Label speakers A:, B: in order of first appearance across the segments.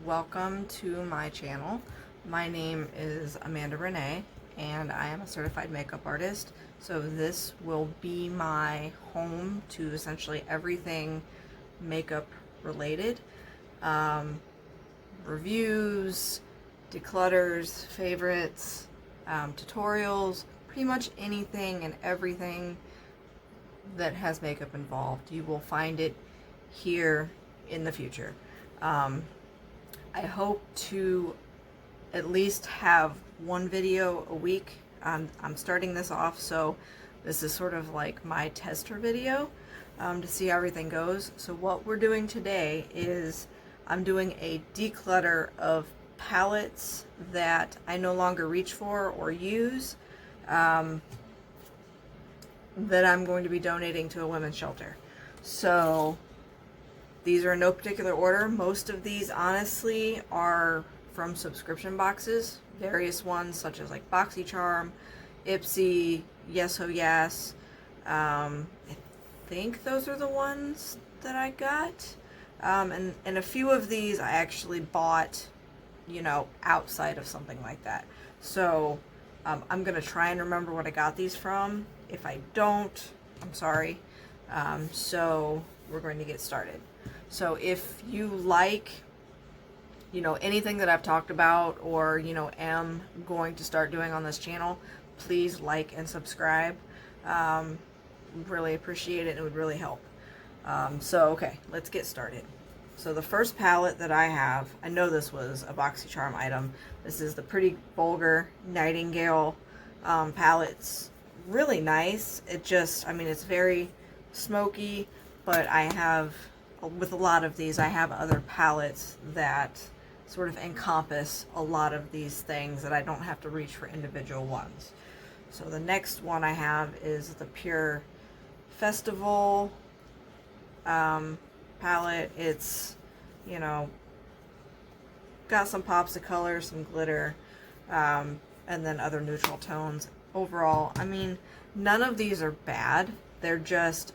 A: welcome to my channel. My name is Amanda Renee and I am a certified makeup artist. So this will be my home to essentially everything makeup related. Reviews, declutters, favorites, tutorials, pretty much anything and everything that has makeup involved. You will find it here in the future. I hope to at least have one video a week. I'm starting this off, so this is sort of like my tester video to see how everything goes. So what we're doing today is I'm doing a declutter of palettes that I no longer reach for or use, that I'm going to be donating to a women's shelter. So these are in no particular order. Most of these honestly are from subscription boxes, various ones such as like BoxyCharm, Ipsy, Yes Ho Yes. I think those are the ones that I got. And a few of these I actually bought, you know, outside of something like that. So I'm gonna try and remember what I got these from. If I don't, I'm sorry. So we're going to get started. So if you like, you know, anything that I've talked about or, you know, am going to start doing on this channel, please like and subscribe. Really appreciate it. It would really help. So, okay, let's get started. So the first palette that I have, I know this was a BoxyCharm item. This is the Pretty Vulgar Nightingale palette. It's really nice. It just, I mean, it's very smoky, but I have, with a lot of these, I have other palettes that sort of encompass a lot of these things that I don't have to reach for individual ones. So the next one I have is the Pure Festival palette. It's, you know, got some pops of color, some glitter, and then other neutral tones. Overall, I mean, none of these are bad. They're just,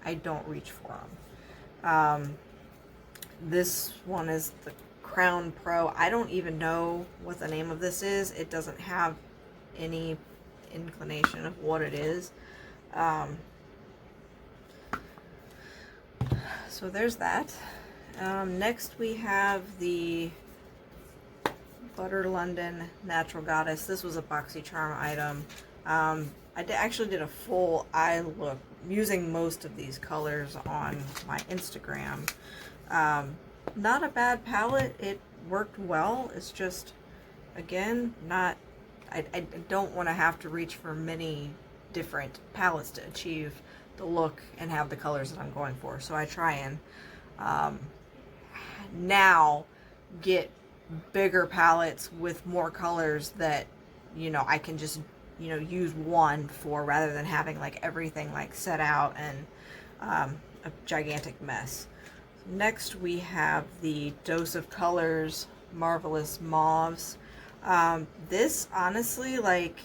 A: I don't reach for them. This one is the Crown Pro. I don't even know what the name of this is. It doesn't have any inclination of what it is. So there's that. Next we have the Butter London Natural Goddess. This was a BoxyCharm item. I actually did a full eye look using most of these colors on my Instagram. Not a bad palette. It worked well. It's just, again, not, I don't want to have to reach for many different palettes to achieve the look and have the colors that I'm going for. So I try and now get bigger palettes with more colors that, you know, I can just, you know, use one for, rather than having like everything like set out and a gigantic mess. Next we have the Dose of Colors Marvelous Mauves. This honestly, like,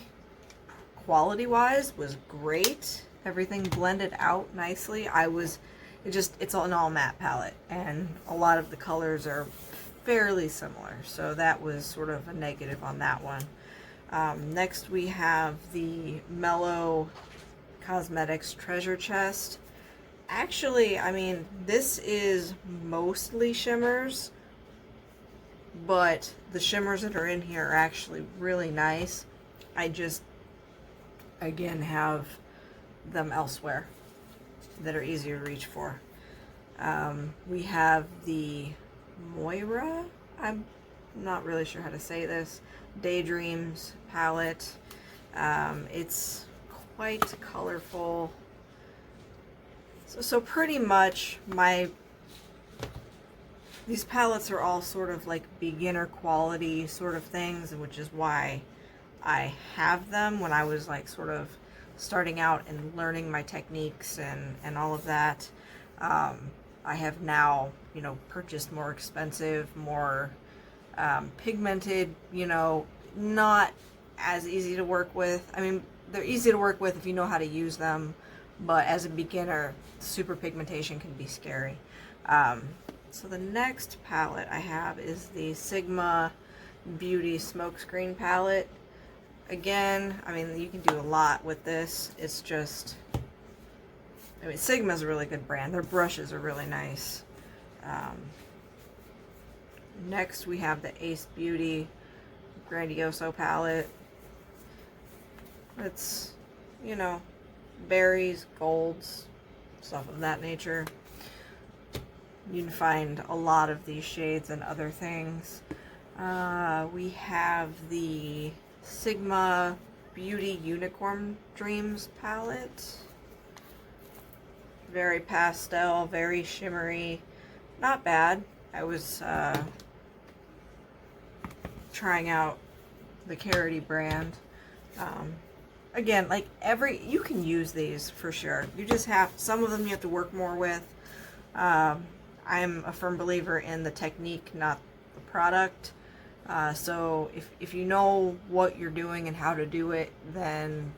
A: quality wise was great. Everything blended out nicely. It's an all matte palette and a lot of the colors are fairly similar, so that was sort of a negative on that one. Next we have the Mellow Cosmetics Treasure Chest. Actually, I mean, this is mostly shimmers, but the shimmers that are in here are actually really nice. I just, again, have them elsewhere that are easier to reach for. We have the Moira, I'm not really sure how to say this, Daydreams palette. It's quite colorful. So pretty much these palettes are all sort of like beginner quality sort of things, which is why I have them. When I was like sort of starting out and learning my techniques and all of that, I have now, you know, purchased more expensive, more pigmented, you know, not as easy to work with. I mean, they're easy to work with if you know how to use them, but as a beginner, super pigmentation can be scary. So the next palette I have is the Sigma Beauty Smokescreen palette. Again, I mean, you can do a lot with this. It's just, I mean, Sigma's a really good brand. Their brushes are really nice. Next we have the Ace Beauty Grandioso palette. It's, you know, berries, golds, stuff of that nature. You can find a lot of these shades and other things. We have the Sigma Beauty Unicorn Dreams palette. Very pastel, very shimmery. Not bad. I was trying out the Carity brand. Again, like you can use these for sure. You just have, some of them you have to work more with. I'm a firm believer in the technique, not the product. So if you know what you're doing and how to do it, then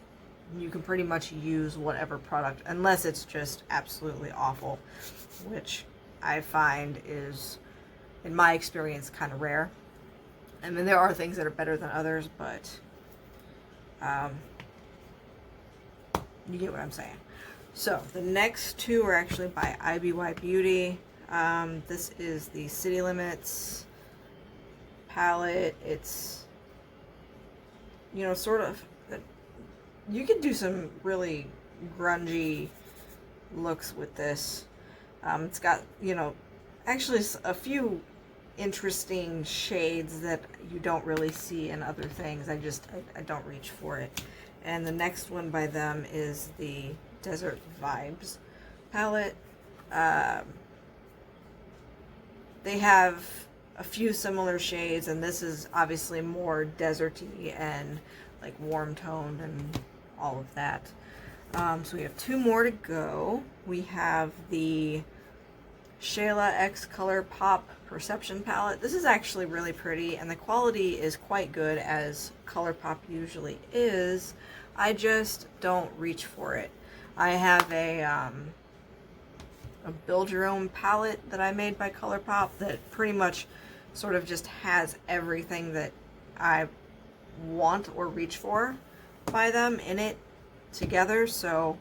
A: you can pretty much use whatever product, unless it's just absolutely awful, which I find is, in my experience, kind of rare. I mean, there are things that are better than others, but you get what I'm saying. So the next two are actually by IBY Beauty. This is the City Limits palette. It's, you know, sort of, you can do some really grungy looks with this. It's got, you know, actually a few interesting shades that you don't really see in other things. I don't reach for it. And the next one by them is the Desert Vibes palette. They have a few similar shades, and this is obviously more deserty and like warm toned and all of that. So we have two more to go. We have the Shayla X Color Pop Perception palette. This is actually really pretty, and the quality is quite good, as ColourPop usually is. I just don't reach for it. I have a build your own palette that I made by ColourPop that pretty much sort of just has everything that I want or reach for by them in it together, so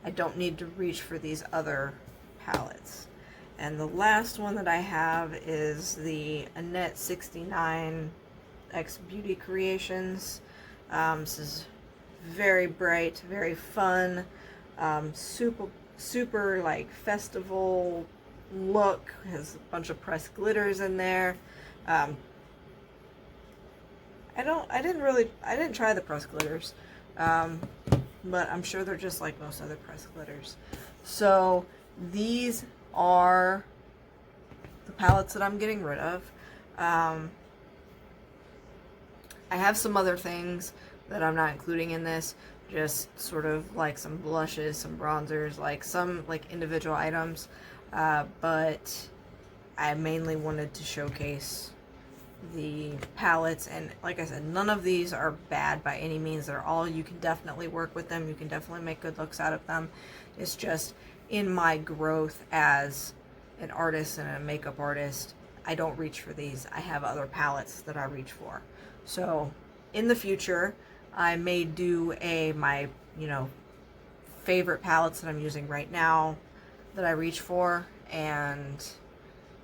A: I don't need to reach for these other palettes. And the last one that I have is the Annette 69 X Beauty Creations. This is very bright, very fun, super like festival look. Has a bunch of pressed glitters in there. I didn't try the pressed glitters, but I'm sure they're just like most other pressed glitters. So these are the palettes that I'm getting rid of. I have some other things that I'm not including in this, just sort of like some blushes, some bronzers, like some like individual items, but I mainly wanted to showcase the palettes. And like I said, none of these are bad by any means. They're all, you can definitely work with them, you can definitely make good looks out of them. It's just in my growth as an artist and a makeup artist, I don't reach for these. I have other palettes that I reach for. So in the future, I may do my, you know, favorite palettes that I'm using right now that I reach for. And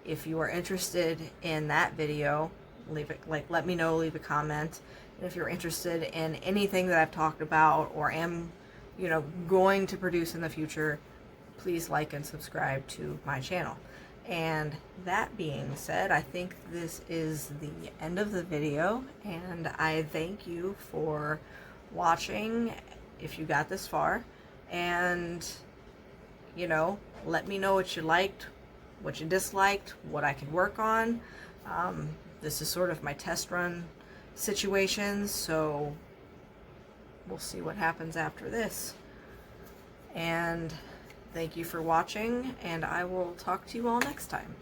A: if you are interested in that video, leave it, like, let me know, leave a comment. And if you're interested in anything that I've talked about or am, you know, going to produce in the future, please like and subscribe to my channel. And that being said, I think this is the end of the video, and I thank you for watching if you got this far. And, you know, let me know what you liked, what you disliked, what I can work on. This is sort of my test run situation, so we'll see what happens after this. And thank you for watching, and I will talk to you all next time.